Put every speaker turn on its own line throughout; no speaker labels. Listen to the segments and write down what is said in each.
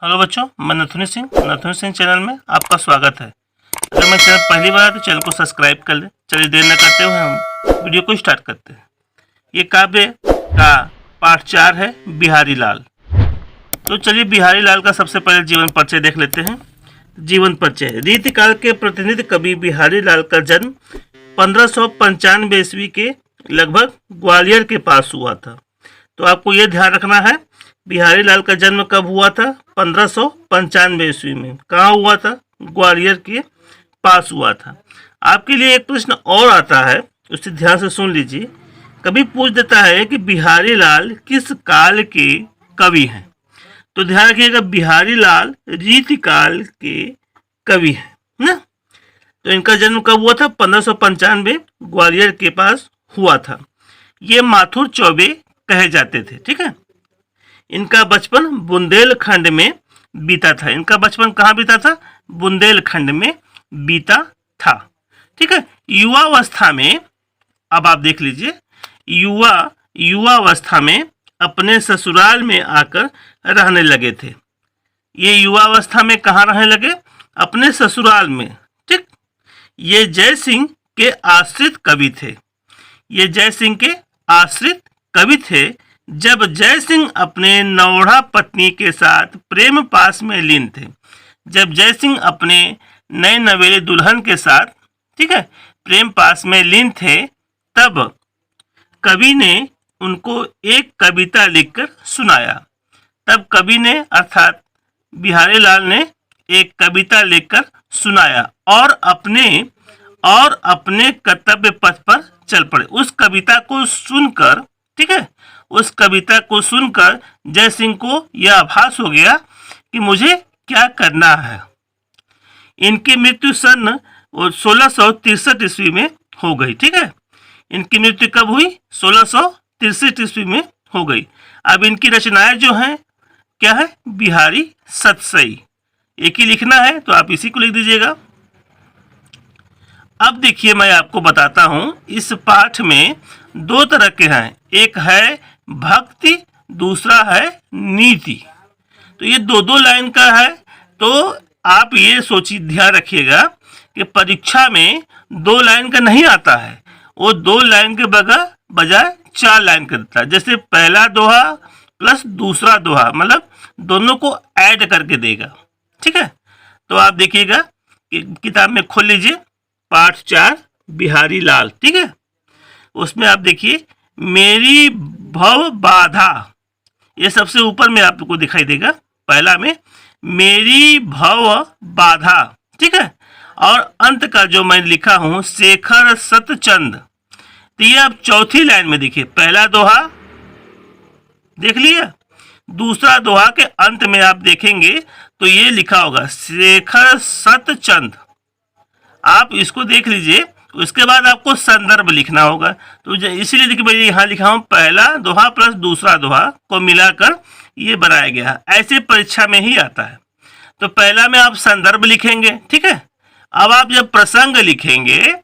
Hello बच्चों, मैं नथुनी Singh channel में आपका स्वागत है। अगर मैं चैनल पहली बार तो चैनल को सब्सक्राइब कर ले। चलिए देर न करते हुए हम वीडियो को स्टार्ट करते हैं। ये काव्य का पाठ 4 है, बिहारी लाल। तो चलिए बिहारी लाल का सबसे पहले जीवन परिचय देख लेते हैं। जीवन परिचय। रीतिकाल के प्रतिनिधि कवि बिहारी लाल का जन्म 1595 ईस्वी के लगभग ग्वालियर के पास हुआ था। तो आपको ये ध्यान रखना है, बिहारी लाल का जन्म कब हुआ था? 1595 ईस्वी में। कहाँ हुआ था? ग्वालियर के पास हुआ था। आपके लिए एक प्रश्न और आता है, उसे ध्यान से सुन लीजिए। कभी पूछ देता है कि बिहारी लाल किस काल के कवि हैं? तो ध्यान रखिएगा, बिहारी लाल रीतिकाल के कवि हैं ना। तो इनका जन्म कब हुआ था? 1595 ग्वालियर के पास हुआ था। ये माथुर चौबे कहे जाते थे। ठीक है। इनका बचपन बुंदेलखंड में बीता था। इनका बचपन कहाँ बीता था? बुंदेलखंड में बीता था। ठीक है। युवावस्था में, अब आप देख लीजिए, युवावस्था में अपने ससुराल में आकर रहने लगे थे। ये युवावस्था में कहाँ रहने लगे? अपने ससुराल में। ठीक। ये जय सिंह के आश्रित कवि थे। ये जय सिंह के आश्रित कवि थे। जब जय सिंह अपने नौढ़ा पत्नी के साथ प्रेम पास में लीन थे, जब जय सिंह अपने नए नवेले दुल्हन के साथ, ठीक है, प्रेम पास में लीन थे, तब कवि ने उनको एक कविता लिखकर सुनाया। तब कवि ने अर्थात बिहारी लाल ने एक कविता लिखकर सुनाया और अपने कर्तव्य पथ पर चल पड़े। उस कविता को सुनकर, ठीक है, उस कविता को सुनकर जय सिंह को यह आभास हो गया कि मुझे क्या करना है। इनकी मृत्यु सन 1663 ईस्वी में हो गई। ठीक है। इनकी मृत्यु कब हुई? 1663 ईस्वी में हो गई। अब इनकी रचनाएं जो हैं क्या है? बिहारी सतसई। एक ही लिखना है तो आप इसी को लिख दीजिएगा। अब देखिए, मैं आपको बताता हूं, इस पाठ में दो तरह के हैं। एक है भक्ति, दूसरा है नीति। तो ये दो लाइन का है। तो आप ये सोचिए, ध्यान रखिएगा कि परीक्षा में 2 लाइन का नहीं आता है। वो 2 लाइन के बजाय 4 लाइन का देता है। जैसे पहला दोहा प्लस दूसरा दोहा, मतलब दोनों को ऐड करके देगा। ठीक है। तो आप देखिएगा कि किताब में खोल लीजिए, पाठ 4 बिहारी लाल। ठीक है। उसमें आप देखिए, मेरी भव बाधा, ये सबसे ऊपर में आपको दिखाई देगा। पहला में मेरी भव बाधा, ठीक है। और अंत का जो मैं लिखा हूं, शेखर सतचंद। तो ये आप चौथी लाइन में देखिए, पहला दोहा देख लिया, दूसरा दोहा के अंत में आप देखेंगे तो ये लिखा होगा शेखर सतचंद। आप इसको देख लीजिए। उसके बाद आपको संदर्भ लिखना होगा। तो इसीलिए देखिए, मैं यहाँ लिखा हूँ पहला दोहा प्लस दूसरा दोहा को मिलाकर ये बनाया गया। ऐसे परीक्षा में ही आता है। तो पहला में आप संदर्भ लिखेंगे। ठीक है। अब आप जब प्रसंग लिखेंगे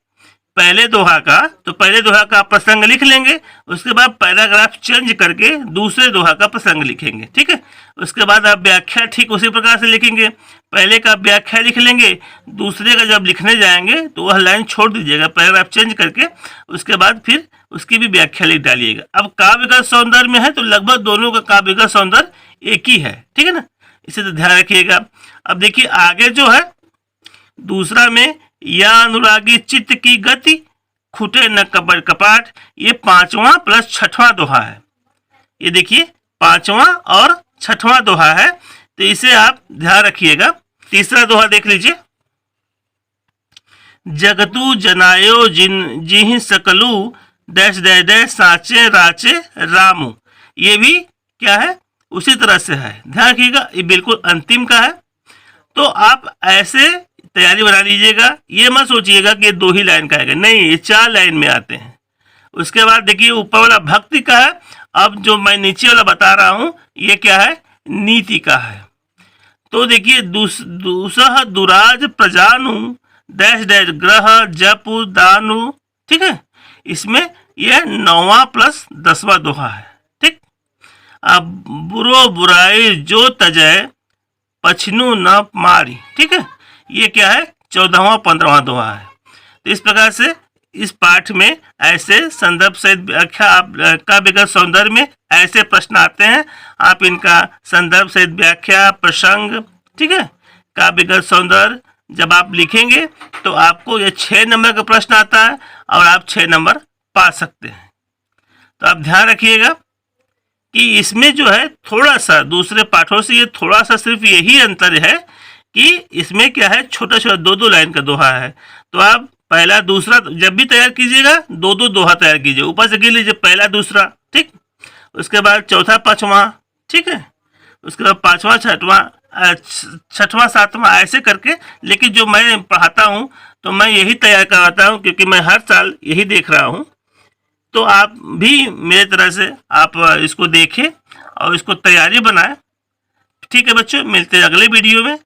पहले दोहा का, तो पहले दोहा का प्रसंग लिख लेंगे। उसके बाद पैराग्राफ चेंज करके दूसरे दोहा का प्रसंग लिखेंगे। ठीक है। उसके बाद आप व्याख्या ठीक उसी प्रकार से लिखेंगे। पहले का व्याख्या लिख लेंगे, दूसरे का जब लिखने जाएंगे तो वह लाइन छोड़ दीजिएगा, पैराग्राफ चेंज करके उसके बाद फिर उसकी भी व्याख्या लिख डालिएगा। अब काव्य का सौंदर्य में है तो लगभग दोनों का काव्य का सौंदर्य एक ही है। ठीक है ना। इसे तो ध्यान रखिएगा। अब देखिए आगे जो है, दूसरा में या अनुरागी चित्त की गति, खुटे न कबर कपाट, ये 5वां प्लस 6वां दोहा है। ये देखिए 5वां और 6वां दोहा है। तो इसे आप ध्यान रखिएगा। तीसरा दोहा देख लीजिए, जगतु जनायो जिहि सकलु डैश डैश डैश साचे राचे रामू। ये भी क्या है? उसी तरह से है। ध्यान रखिएगा, ये बिल्कुल अंतिम का है। तो आप ऐसे तैयारी बना लीजिएगा। ये मत सोचिएगा कि 2 ही लाइन का है, नहीं, ये 4 लाइन में आते हैं। उसके बाद देखिए ऊपर वाला भक्ति का है। अब जो मैं नीचे वाला बता रहा हूं, ये क्या है? नीति का है। तो देखिए दूसह दुराज प्रजानु डैश डैश ग्रह जपु दानु। ठीक है। इसमें यह 9वां प्लस 10वां दोहा है। ठीक। अब बुरो बुराई जो तजय पछिनु न मारी। ठीक है, ये क्या है, 14वां 15वां दोहा है। तो इस प्रकार से इस पाठ में ऐसे संदर्भ सहित व्याख्या, आप काव्य विगत सौंदर्य में ऐसे प्रश्न आते हैं, आप इनका संदर्भ सहित व्याख्या, प्रसंग, ठीक है, काव्य विगत सौंदर्य जब आप लिखेंगे तो आपको ये 6 नंबर का प्रश्न आता है और आप 6 नंबर पा सकते हैं। तो आप ध्यान रखिएगा कि इसमें जो है थोड़ा सा दूसरे पाठों से ये थोड़ा सा सिर्फ यही अंतर है कि इसमें क्या है, छोटा छोटा 2-2 लाइन का दोहा है। तो आप पहला दूसरा जब भी तैयार कीजिएगा 2-2 दोहा तैयार कीजिए, ऊपर से गिन लीजिए पहला दूसरा, ठीक, उसके बाद चौथा पांचवा, ठीक है, उसके बाद पांचवा छठवां सातवां, ऐसे करके। लेकिन जो मैं पढ़ाता हूँ तो मैं यही तैयार करवाता हूँ, क्योंकि मैं हर साल यही देख रहा हूँ। तो आप भी मेरे तरह से आप इसको देखें और इसको तैयारी बनाएं। ठीक है बच्चों, मिलते हैं अगले वीडियो में।